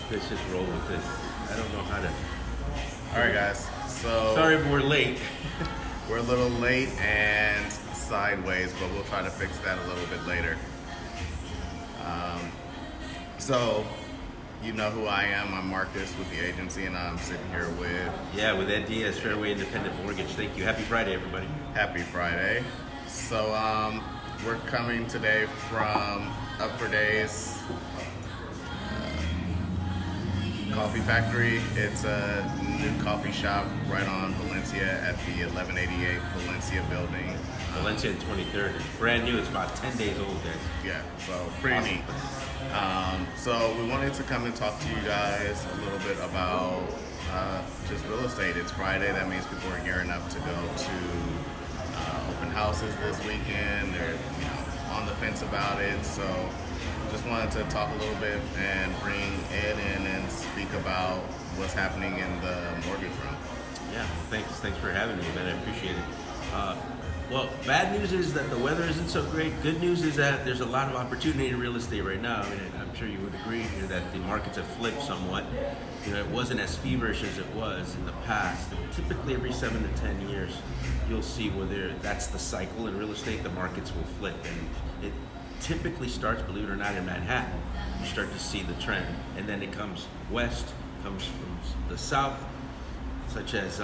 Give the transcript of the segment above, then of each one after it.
Let's just roll with this. I don't know how to. All right, guys. So Sorry, but we're late. we're a little late and sideways, but we'll try to fix that a little bit later. So you know who I am. I'm Marcus with the agency, and I'm sitting here with Yeah, with Ed Diaz, Fairway Independent Mortgage. Thank you. Happy Friday, everybody. Happy Friday. So we're coming today from Up for Days Coffee Factory. It's a new coffee shop right on Valencia at the 1188 Valencia building. Valencia and 23rd. It's brand new. It's about 10 days old, guys. Yeah, so pretty Awesome. neat. So we wanted to come and talk to you guys a little bit about just real estate. It's Friday. That means people are gearing up to go to open houses this weekend. They're on the fence about it. So just wanted to talk a little bit and bring Ed in and speak about what's happening in the mortgage realm. Yeah, thanks for having me, man. I appreciate it. Well, bad news is that the weather isn't so great. Good news is that there's a lot of opportunity in real estate right now. I mean, I'm sure you would agree here that the markets have flipped somewhat. It wasn't as feverish as it was in the past. Typically, every 7 to 10 years, you'll see where that's the cycle in real estate. The markets will flip, and it typically starts, believe it or not, in Manhattan. You start to see the trend, and then it comes west, comes from the south, such as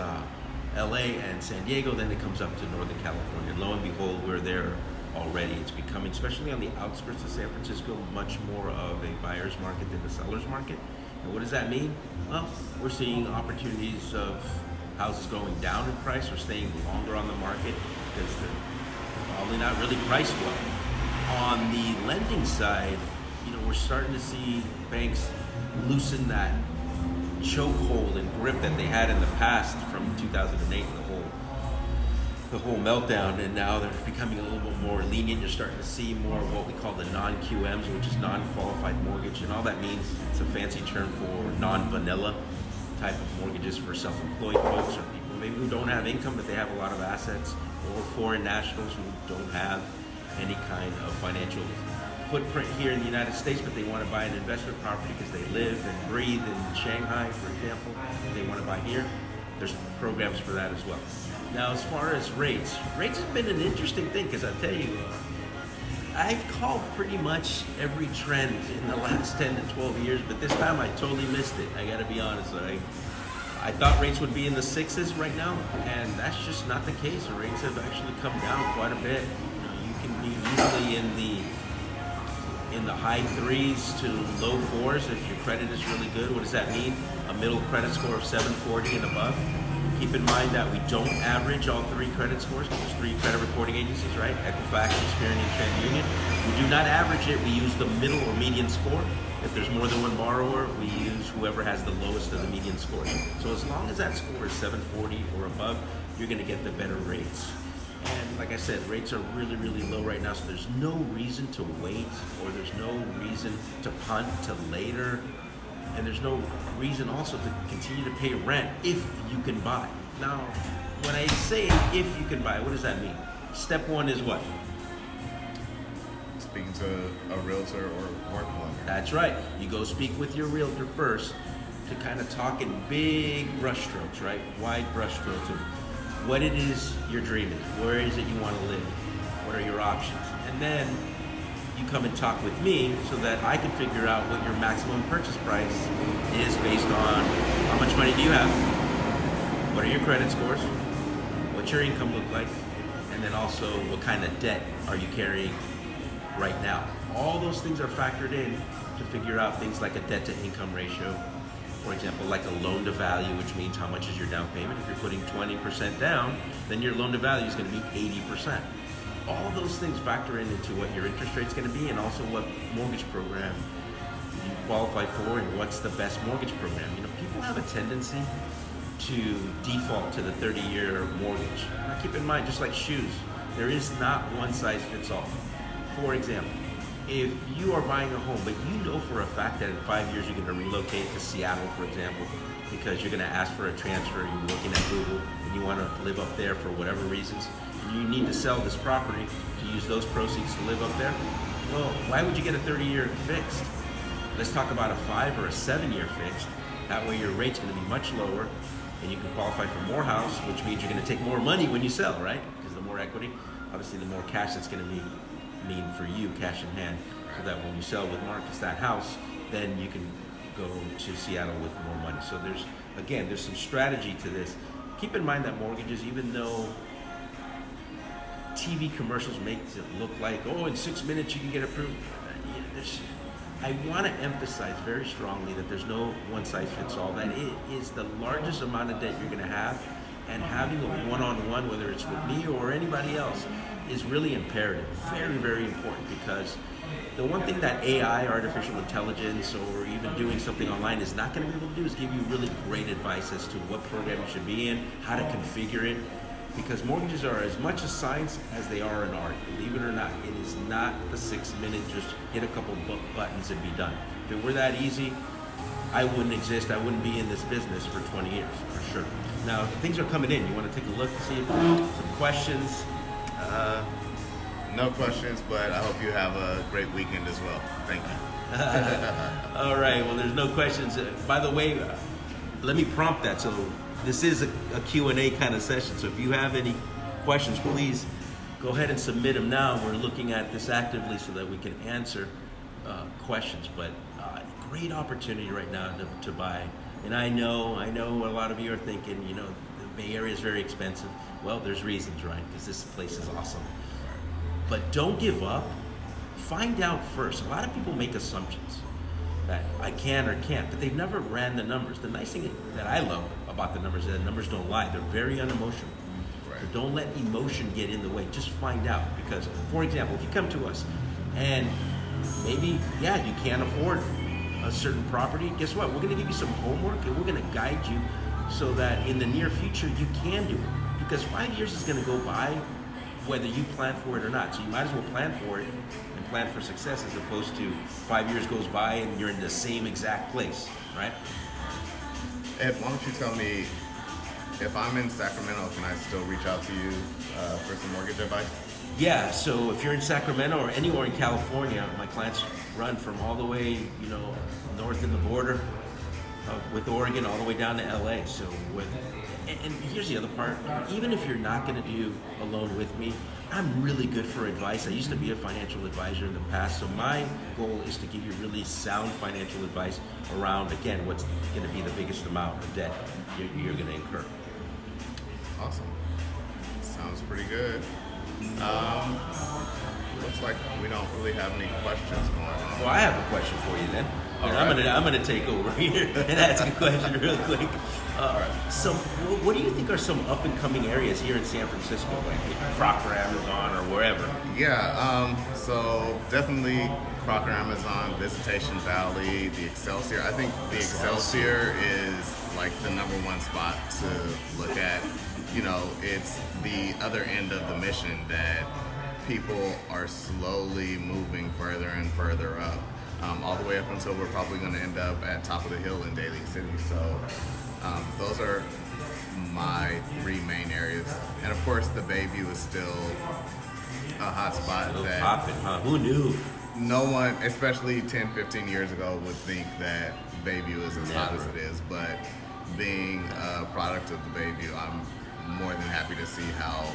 LA and San Diego, then it comes up to Northern California. And lo and behold, we're there already. It's becoming, especially on the outskirts of San Francisco, much more of a buyer's market than the seller's market. And what does that mean? Well, we're seeing opportunities of houses going down in price or staying longer on the market because they're probably not really priced well. On the lending side, we're starting to see banks loosen that chokehold and grip that they had in the past from 2008, the whole meltdown, and now they're becoming a little bit more lenient. You're starting to see more of what we call the non-QMs, which is non-qualified mortgage, and all that means, it's a fancy term for non-vanilla type of mortgages for self-employed folks or people maybe who don't have income but they have a lot of assets, or foreign nationals who don't have any kind of financial footprint here in the United States, but they want to buy an investment property because they live and breathe in Shanghai, for example, and they want to buy here. There's programs for that as well. Now, as far as rates have been an interesting thing because I tell you, I've called pretty much every trend in the last 10 to 12 years, but this time I totally missed it. I got to be honest. I thought rates would be in the sixes right now, and that's just not the case. The rates have actually come down quite a bit. You can be easily in the high threes to low fours if your credit is really good. What does that mean? A middle credit score of 740 and above. Keep in mind that we don't average all three credit scores because there's three credit reporting agencies, right? Equifax, Experian, and TransUnion. We do not average it. We use the middle or median score. If there's more than one borrower, we use whoever has the lowest of the median scores. So as long as that score is 740 or above, you're going to get the better rates. And like I said, rates are really, really low right now, so there's no reason to wait, or there's no reason to punt to later, and there's no reason also to continue to pay rent if you can buy. Now, when I say if you can buy, what does that mean? Step one is what? Speaking to a realtor or work lender. That's right. You go speak with your realtor first to kind of talk in big brushstrokes, right? Wide brushstrokes of what it is your dream is, where is it you want to live, what are your options, and then you come and talk with me so that I can figure out what your maximum purchase price is based on how much money do you have, what are your credit scores, what's your income look like, and then also what kind of debt are you carrying right now. All those things are factored in to figure out things like a debt to income ratio. For example, like a loan to value, which means how much is your down payment. If you're putting 20% down, then your loan to value is going to be 80%. All those things factor into what your interest rate is going to be, and also what mortgage program you qualify for and what's the best mortgage program. People have a tendency to default to the 30-year mortgage. Now keep in mind, just like shoes, there is not one size fits all. For example, if you are buying a home, but you know for a fact that in 5 years you're going to relocate to Seattle, for example, because you're going to ask for a transfer, you're looking at Google, and you want to live up there for whatever reasons, and you need to sell this property to use those proceeds to live up there, well, why would you get a 30-year fixed? Let's talk about a 5 or a 7-year fixed. That way your rate's going to be much lower, and you can qualify for more house, which means you're going to take more money when you sell, right? Because the more equity, obviously the more cash that's going to mean for you, cash in hand, so that when you sell with Marcus that house, then you can go to Seattle with more money. So there's some strategy to this. Keep in mind that mortgages, even though TV commercials make it look like, oh, in 6 minutes you can get approved. I want to emphasize very strongly that there's no one size fits all. That it is the largest amount of debt you're going to have, and having a one-on-one, whether it's with me or anybody else, is really imperative. Very, very important, because the one thing that AI, artificial intelligence, or even doing something online is not going to be able to do is give you really great advice as to what program you should be in, how to configure it, because mortgages are as much a science as they are an art. Believe it or not, it is not the 6 minutes, just hit a couple buttons and be done. If it were that easy, I wouldn't exist. I wouldn't be in this business for 20 years, for sure. Now, things are coming in. You want to take a look and see if some questions? No questions, but I hope you have a great weekend as well. Thank you. All right, well, there's no questions. By the way, let me prompt that. So this is a Q&A kind of session. So if you have any questions, please go ahead and submit them now. We're looking at this actively so that we can answer questions. But great opportunity right now to buy. And I know a lot of you are thinking, the Bay Area is very expensive. Well, there's reasons, right? Because this place is awesome. But don't give up. Find out first. A lot of people make assumptions that I can or can't, but they've never ran the numbers. The nice thing that I love about the numbers is that numbers don't lie. They're very unemotional. Right. So don't let emotion get in the way. Just find out. Because, for example, if you come to us and maybe, you can't afford a certain property, guess what? We're going to give you some homework, and we're going to guide you so that in the near future you can do it. Because 5 years is going to go by whether you plan for it or not. So you might as well plan for it and plan for success, as opposed to 5 years goes by and you're in the same exact place, right? Ed, why don't you tell me, if I'm in Sacramento, can I still reach out to you for some mortgage advice? Yeah, so if you're in Sacramento or anywhere in California, my clients run from all the way, north in the border with Oregon all the way down to LA. So and here's the other part. Even if you're not going to do a loan with me, I'm really good for advice. I used to be a financial advisor in the past, so my goal is to give you really sound financial advice around, again, what's going to be the biggest amount of debt you're going to incur. Awesome. Sounds pretty good. Looks like we don't really have any questions going on. Well, I have a question for you then. All And right. I'm gonna take over here and ask a question real quick. So, what do you think are some up and coming areas here in San Francisco, like Crocker, Amazon, or wherever? Yeah, so definitely Crocker, Amazon, Visitation Valley, the Excelsior. I think the Excelsior is like the number one spot to look at. It's the other end of the mission that people are slowly moving further and further up, all the way up until we're probably going to end up at top of the hill in Daly City. So those are my three main areas. And of course, the Bayview is still a hot spot Still that popping, huh? Who knew? no one, especially 10, 15 years ago, would think that Bayview is as hot as it is. But being a product of the Bayview, I'm more than happy to see how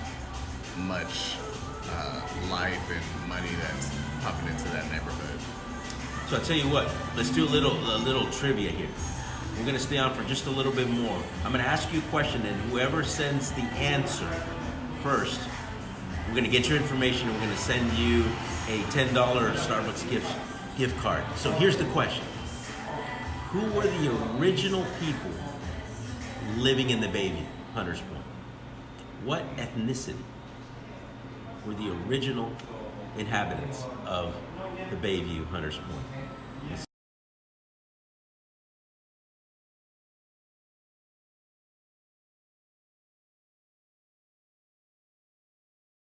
much life and money that's pumping into that neighborhood. So I tell you what, let's do a little trivia here. We're gonna stay on for just a little bit more. I'm gonna ask you a question, and whoever sends the answer first, we're gonna get your information, and we're gonna send you a $10 Starbucks gift card. So here's the question: who were the original people living in the Bayview, Hunters Point? What ethnicity were the original inhabitants of the Bayview, Hunters Point?